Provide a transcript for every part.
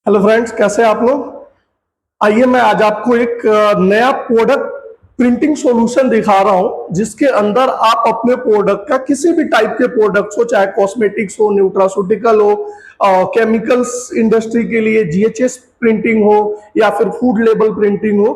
Hello friends, कैसे हैं आप लोग। आइए मैं आज आपको एक नया प्रोडक्ट प्रिंटिंग सॉल्यूशन दिखा रहा हूं जिसके अंदर आप अपने प्रोडक्ट का किसी भी टाइप के प्रोडक्ट्स हो, चाहे कॉस्मेटिक्स हो, न्यूट्रास्यूटिकल हो, केमिकल्स इंडस्ट्री के लिए जीएचएस प्रिंटिंग हो या फिर फूड लेबल प्रिंटिंग हो,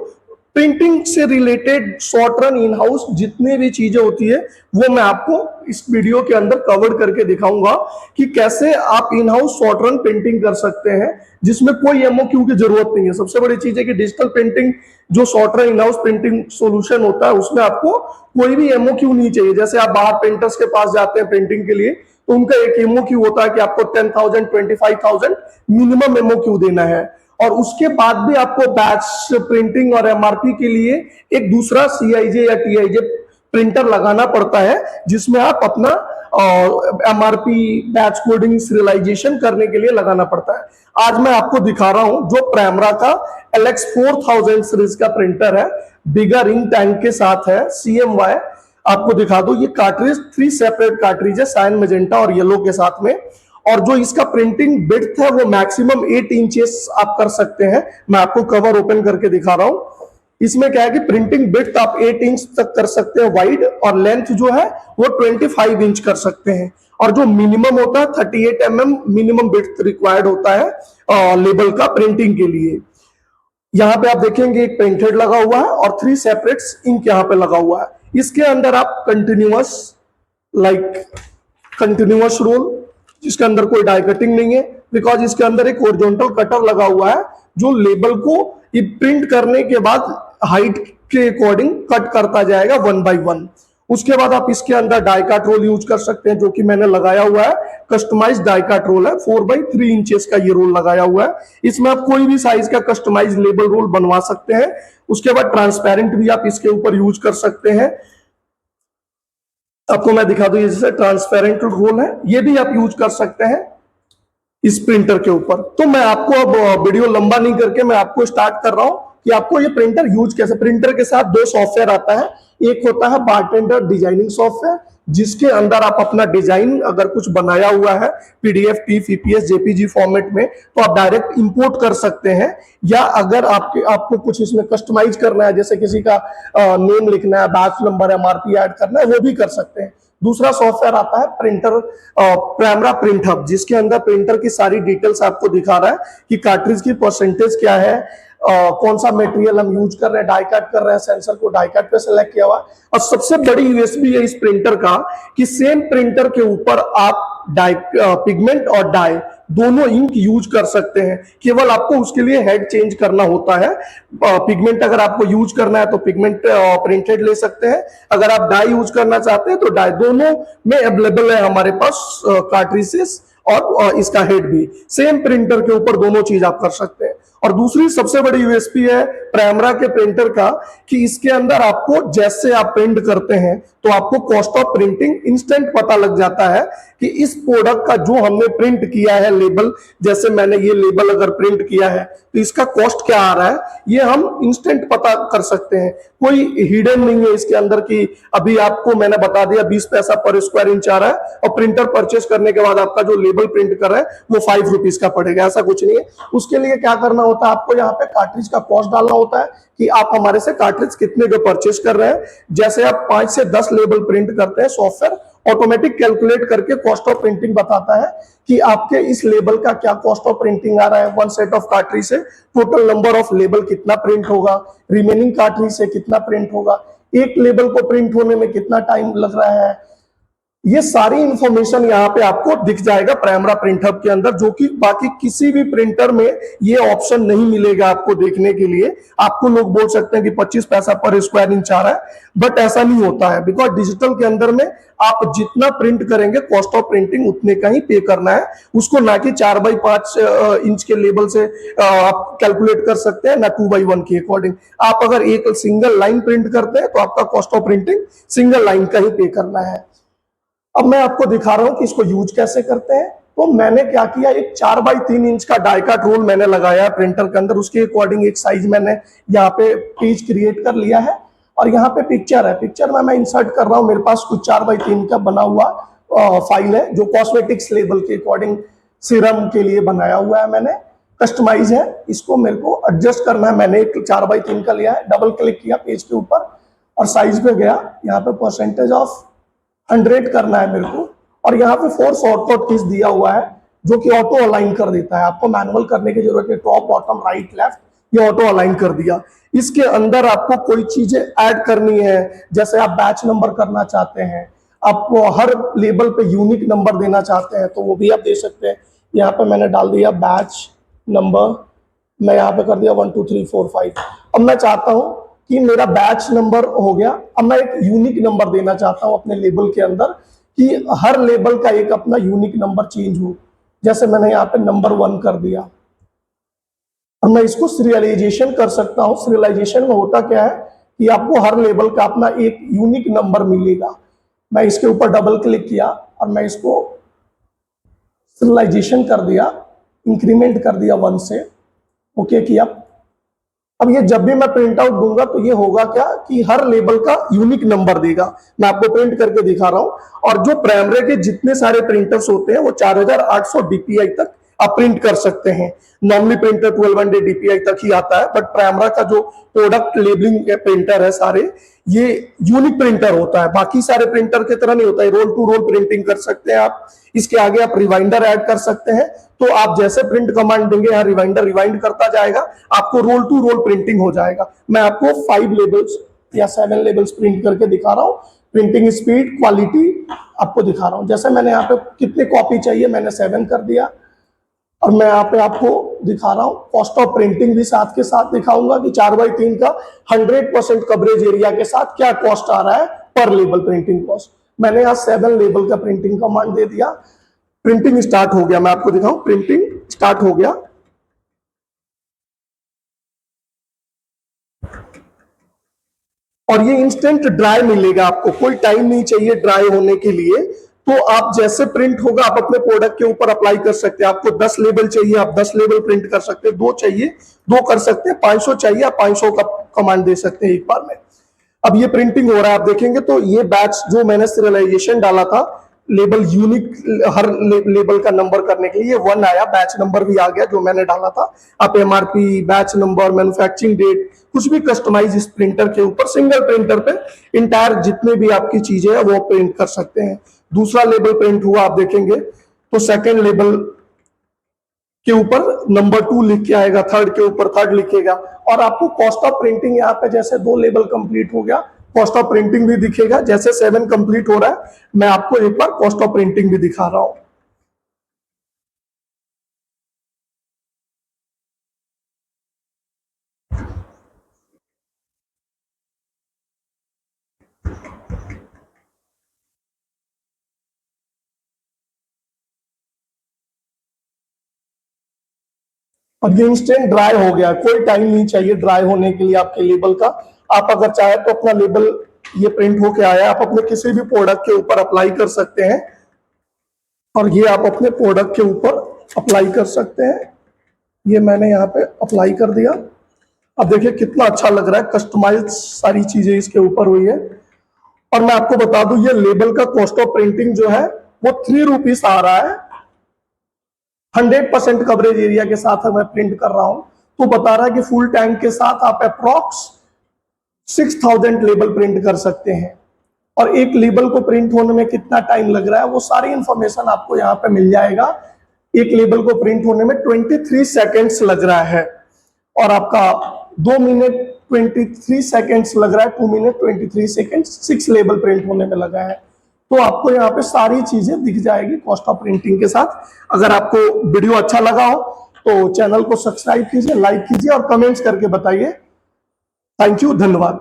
प्रिंटिंग से related short run in house जितनी भी चीजें होती है वो मैं आपको इस वीडियो के अंदर कवर करके दिखाऊंगा कि कैसे आप in house short run printing कर सकते हैं जिसमें कोई एमओक्यू की जरूरत नहीं है। सबसे बड़ी चीज है कि डिजिटल प्रिंटिंग जो short run in house printing solution होता है उसमें आपको कोई भी एमओक्यू नहीं चाहिए। जैसे आप बाहर प्रिंटर्स के पास जाते हैं प्रिंटिंग के लिए तो उनका एक एमओक्यू होता है कि आपको 10,000 25,000 मिनिमम एमओक्यू देना है और उसके बाद भी आपको बैच प्रिंटिंग और एमआरपी के लिए एक दूसरा सीआईजे या टीआईजे प्रिंटर लगाना पड़ता है जिसमें आप अपना एमआरपी बैच कोडिंग सीरियलाइजेशन करने के लिए लगाना पड़ता है। आज मैं आपको दिखा रहा हूं जो प्राइमरा का LX4000 सीरीज का प्रिंटर है, बिगर इंक टैंक के साथ है, CMY। आपको दिखा दो, ये कार्ट्रिज 3 सेपरेट कार्ट्रिज है, साइन मेजेंटा और येलो के साथ में। और जो इसका प्रिंटिंग विड्थ है वो मैक्सिमम 8 इंचेस आप कर सकते हैं। मैं आपको कवर ओपन करके दिखा रहा हूं। इसमें क्या है कि प्रिंटिंग विड्थ आप 8 इंच तक कर सकते हैं वाइड, और लेंथ जो है वो 25 इंच कर सकते हैं। और जो मिनिमम होता है 38 मिनिमम विड्थ रिक्वायर्ड होता है लेबल का प्रिंटिंग के लिए। यहाँ पे आप देखेंगे एक प्रिंटेड लगा हुआ है और 3 सेपरेट इंक यहाँ पे लगा हुआ है। इसके अंदर आप कंटिन्यूअस रोल, जिसके अंदर कोई डाई कटिंग नहीं है, बिकॉज इसके अंदर एक हॉरिजॉन्टल कटर लगा हुआ है जो लेबल को ये प्रिंट करने के बाद हाइट के अकॉर्डिंग कट करता जाएगा 1 बाय 1। उसके बाद आप इसके अंदर डाई काट रोल यूज कर सकते हैं, जो कि मैंने लगाया हुआ है। कस्टमाइज डाई काट रोल है, 4x3 इंचेस का ये रोल लगाया हुआ है। इसमें आप कोई भी साइज का कस्टमाइज लेबल रोल बनवा सकते हैं। उसके बाद ट्रांसपेरेंट भी आप इसके ऊपर यूज कर सकते हैं। आपको मैं दिखा दूं, ये जैसे ट्रांसपेरेंट रोल है, ये भी आप यूज कर सकते हैं इस प्रिंटर के ऊपर। तो मैं आपको अब वीडियो लंबा नहीं करके मैं आपको स्टार्ट कर रहा हूं कि आपको ये प्रिंटर यूज कैसे। प्रिंटर के साथ 2 सॉफ्टवेयर आता है। एक होता है बारटेंडर डिजाइनिंग सॉफ्टवेयर, जिसके अंदर आप अपना डिजाइन अगर कुछ बनाया हुआ है PDF, TIFF, EPS, JPG format में, तो आप डायरेक्ट इंपोर्ट कर सकते हैं। या अगर आपको कुछ इसमें कस्टमाइज करना है, जैसे किसी का नेम लिखना है, बैच नंबर, MRP ऐड करना है, वो भी कर सकते हैं। दूसरा सॉफ्टवेयर आता है प्रिंटर प्राइमरा प्रिंट हब, जिसके अंदर प्रिंटर की सारी डिटेल्स आपको दिखा रहा है कि कार्ट्रिज की परसेंटेज क्या है, कौन सा मटेरियल हम यूज कर रहे हैं, डाई कट कर रहे हैं, सेंसर को डाई कट पे सेलेक्ट किया हुआ है। और सबसे बड़ी यूएसपी है इस प्रिंटर का कि सेम प्रिंटर के ऊपर आप डाई पिगमेंट और डाई दोनों इंक यूज कर सकते हैं। केवल आपको उसके लिए हेड चेंज करना होता है। पिगमेंट अगर आपको यूज करना है तो पिगमेंट प्रिंटेड ले सकते हैं, अगर आप डाई यूज करना चाहते हैं तो डाई, दोनों में अवेलेबल है हमारे पास कार्ट्रिजेस और इसका हेड भी। सेम प्रिंटर के ऊपर दोनों चीज आप कर सकते हैं। और दूसरी सबसे बड़ी यूएसपी है प्राइमरा के प्रिंटर का कि इसके अंदर आपको जैसे आप प्रिंट करते हैं तो आपको कॉस्ट ऑफ प्रिंटिंग इंस्टेंट पता लग जाता है कि इस प्रोडक्ट का जो हमने प्रिंट किया है लेबल, जैसे मैंने ये लेबल अगर प्रिंट किया है तो इसका कॉस्ट क्या आ रहा है, ये हम इंस्टेंट पता कर सकते हैं। कोई हिडन नहीं है इसके अंदर कि अभी आपको मैंने बता दिया 20 पैसा पर स्क्वायर इंच आ रहा है और प्रिंटर परचेस करने के बाद आपका जो लेबल प्रिंट कर रहा है वो 5 रुपीज का पड़ेगा, ऐसा कुछ नहीं है। उसके लिए क्या करना होता है, आपको यहाँ पे कार्ट्रिज का कॉस्ट डालना होता है कि आप हमारे से कार्ट्रिज कितने का परचेस कर रहे हैं। जैसे आप 5 से 10 लेबल प्रिंट करते हैं, सॉफ्टवेयर ऑटोमेटिक कैलकुलेट करके कॉस्ट ऑफ प्रिंटिंग बताता है कि आपके इस लेबल का क्या कॉस्ट ऑफ प्रिंटिंग आ रहा है। 1 सेट ऑफ कार्ट्रिज से टोटल नंबर ऑफ लेबल कितना प्रिंट होगा, रिमेनिंग कार्ट्रिज से कितना प्रिंट होगा, एक लेबल को प्रिंट होने में कितना टाइम लग रहा है। ये सारी इंफॉर्मेशन यहाँ पे आपको दिख जाएगा प्राइमरा प्रिंट हब के अंदर, जो कि बाकी किसी भी प्रिंटर में ये ऑप्शन नहीं मिलेगा आपको देखने के लिए। आपको लोग बोल सकते हैं कि 25 पैसा पर स्क्वायर इंच आ रहा है, बट ऐसा नहीं होता है, बिकॉज डिजिटल के अंदर में आप जितना प्रिंट करेंगे कॉस्ट ऑफ प्रिंटिंग उतने का ही पे करना है उसको, ना कि 4x5 इंच के लेवल से आप कैलकुलेट कर सकते हैं, ना 2x1 के अकॉर्डिंग। आप अगर एक सिंगल लाइन प्रिंट करते हैं तो आपका cost of printing single line का ही पे करना है। अब मैं आपको दिखा रहा हूं कि इसको यूज कैसे करते हैं। तो मैंने क्या किया, एक 4x3 इंच का डाई काट रोल मैंने लगाया प्रिंटर के अंदर, उसके अकॉर्डिंग एक साइज मैंने यहाँ पे पेज क्रिएट कर लिया है। और यहाँ पे पिक्चर है, पिक्चर में मैं इंसर्ट कर रहा हूँ। मेरे पास कुछ 4x3 का बना हुआ फाइल है जो कॉस्मेटिक्स लेबल के अकॉर्डिंग सीरम के लिए बनाया हुआ है मैंने। कस्टमाइज है, इसको मेरे को एडजस्ट करना है। मैंने एक 4x3 का लिया है, डबल क्लिक किया पेज के ऊपर और साइज पे गया, यहाँ पे परसेंटेज ऑफ 100 करना है मेरे को, और यहाँ पे 4 शॉर्टकट कीज दिया हुआ है जो कि ऑटो अलाइन कर देता है, आपको मैनुअल करने की जरूरत है, टॉप बॉटम राइट लेफ्ट, ये ऑटो अलाइन कर दिया। इसके अंदर आपको कोई चीजें ऐड करनी है, जैसे आप बैच नंबर करना चाहते हैं, आपको हर लेबल पे यूनिक नंबर देना चाहते हैं तो वो भी आप दे सकते हैं। यहाँ पे मैंने डाल दिया बैच नंबर, मैं यहाँ पे कर दिया 1 2 3 4 5। अब मैं चाहता हूँ कि मेरा बैच नंबर हो गया, अब मैं एक यूनिक नंबर देना चाहता हूँ अपने लेबल के अंदर कि हर लेबल का एक अपना यूनिक नंबर चेंज हो। जैसे मैंने यहाँ पे नंबर 1 कर दिया और मैं इसको सीरियलाइजेशन कर सकता हूँ। सीरियलाइजेशन में होता क्या है कि आपको हर लेबल का अपना एक यूनिक नंबर मिलेगा। मैं इसके ऊपर डबल क्लिक किया और मैं इसको सीरियलाइजेशन कर दिया, इंक्रीमेंट कर दिया 1 से, ओके किया। अब ये जब भी मैं प्रिंट आउट दूंगा तो ये होगा क्या कि हर लेबल का यूनिक नंबर देगा। मैं आपको प्रिंट करके दिखा रहा हूं। और जो प्राइमरी के जितने सारे प्रिंटर्स होते हैं वो 4800 डीपीआई तक आप प्रिंट कर सकते हैं। नॉर्मली प्रिंटर 1200 डीपीआई तक ही आता है, बट प्राइमरा का जो प्रोडक्ट लेबलिंग प्रिंटर है सारे, ये यूनिक प्रिंटर होता है, बाकी सारे प्रिंटर की तरह नहीं होता है। रोल टू रोल प्रिंटिंग कर सकते हैं आप। इसके आगे आप रिवाइंडर ऐड कर सकते हैं, तो आप जैसे प्रिंट कमांड देंगे यहाँ रिवाइंडर रिवाइंड करता जाएगा, आपको रोल टू रोल प्रिंटिंग हो जाएगा। मैं आपको 5 लेबल्स या 7 लेबल्स प्रिंट करके दिखा रहा हूँ। प्रिंटिंग स्पीड क्वालिटी आपको दिखा रहा हूँ। जैसे मैंने यहाँ पे कितने कॉपी चाहिए, मैंने 7 कर दिया और मैं यहाँ पे आपको दिखा रहा हूँ। कॉस्ट ऑफ प्रिंटिंग भी साथ के साथ दिखाऊंगा कि 4x3 का 100% कवरेज एरिया के साथ क्या कॉस्ट आ रहा है पर लेबल प्रिंटिंग कॉस्ट। मैंने यहाँ 7 लेबल का प्रिंटिंग कमांड दे दिया, प्रिंटिंग स्टार्ट हो गया। मैं आपको दिखाऊं, प्रिंटिंग स्टार्ट हो गया और ये इंस्टेंट ड्राई मिलेगा आपको, कोई टाइम नहीं चाहिए ड्राई होने के लिए। तो आप जैसे प्रिंट होगा आप अपने प्रोडक्ट के ऊपर अप्लाई कर सकते हैं। आपको 10 लेबल चाहिए आप 10 लेबल प्रिंट कर सकते हैं, 2 चाहिए 2 कर सकते हैं, 500 चाहिए आप 500 का कमांड दे सकते हैं एक बार में। अब ये प्रिंटिंग हो रहा है, आप देखेंगे तो ये बैच जो मैंने सीरियलाइजेशन डाला था लेबल यूनिक हर लेबल का नंबर करने के लिए 1 आया, बैच नंबर भी आ गया जो मैंने डाला था। आप MRP, batch number, manufacturing date कुछ भी कस्टमाइज इस प्रिंटर के ऊपर, सिंगल प्रिंटर पे इंटायर जितने भी आपकी चीजें है वो प्रिंट कर सकते हैं। दूसरा लेबल प्रिंट हुआ, आप देखेंगे तो सेकेंड लेबल के ऊपर नंबर 2 लिख के आएगा, थर्ड के ऊपर थर्ड लिखेगा। और आपको कॉस्ट ऑफ प्रिंटिंग यहाँ पे जैसे 2 लेबल कंप्लीट हो गया, कॉस्ट ऑफ प्रिंटिंग भी दिखेगा। जैसे 7 कंप्लीट हो रहा है, मैं आपको एक बार कॉस्ट ऑफ प्रिंटिंग भी दिखा रहा हूं। और ये इंस्टेंट ड्राई हो गया, कोई टाइम नहीं चाहिए ड्राई होने के लिए आपके लेबल का। आप अगर चाहे तो अपना लेबल ये प्रिंट होके आया, आप अपने किसी भी प्रोडक्ट के ऊपर अप्लाई कर सकते हैं और ये आप अपने प्रोडक्ट के ऊपर अप्लाई कर सकते हैं। ये मैंने यहाँ पे अप्लाई कर दिया। अब देखिए कितना अच्छा लग रहा है, कस्टमाइज सारी चीजें इसके ऊपर हुई है। और मैं आपको बता दूं ये लेबल का कॉस्ट ऑफ प्रिंटिंग जो है वो 3 रुपीज आ रहा है। 100% कवरेज एरिया के साथ मैं प्रिंट कर रहा हूं, तो बता रहा है कि फुल टैंक के साथ आप अप्रॉक्स 6000 लेबल प्रिंट कर सकते हैं। और एक लेबल को प्रिंट होने में कितना टाइम लग रहा है वो सारी इंफॉर्मेशन आपको यहाँ पे मिल जाएगा। एक लेबल को प्रिंट होने में 23 सेकेंड्स लग रहा है और आपका 2 मिनट 23 सेकेंड्स लग रहा है, 2 मिनट 23 सेकेंड्स 6 लेबल प्रिंट होने में लगा है। तो आपको यहाँ पे सारी चीजें दिख जाएगी कॉस्ट ऑफ प्रिंटिंग के साथ। अगर आपको वीडियो अच्छा लगा हो तो चैनल को सब्सक्राइब कीजिए, लाइक कीजिए और कमेंट्स करके बताइए। थैंक यू, धन्यवाद।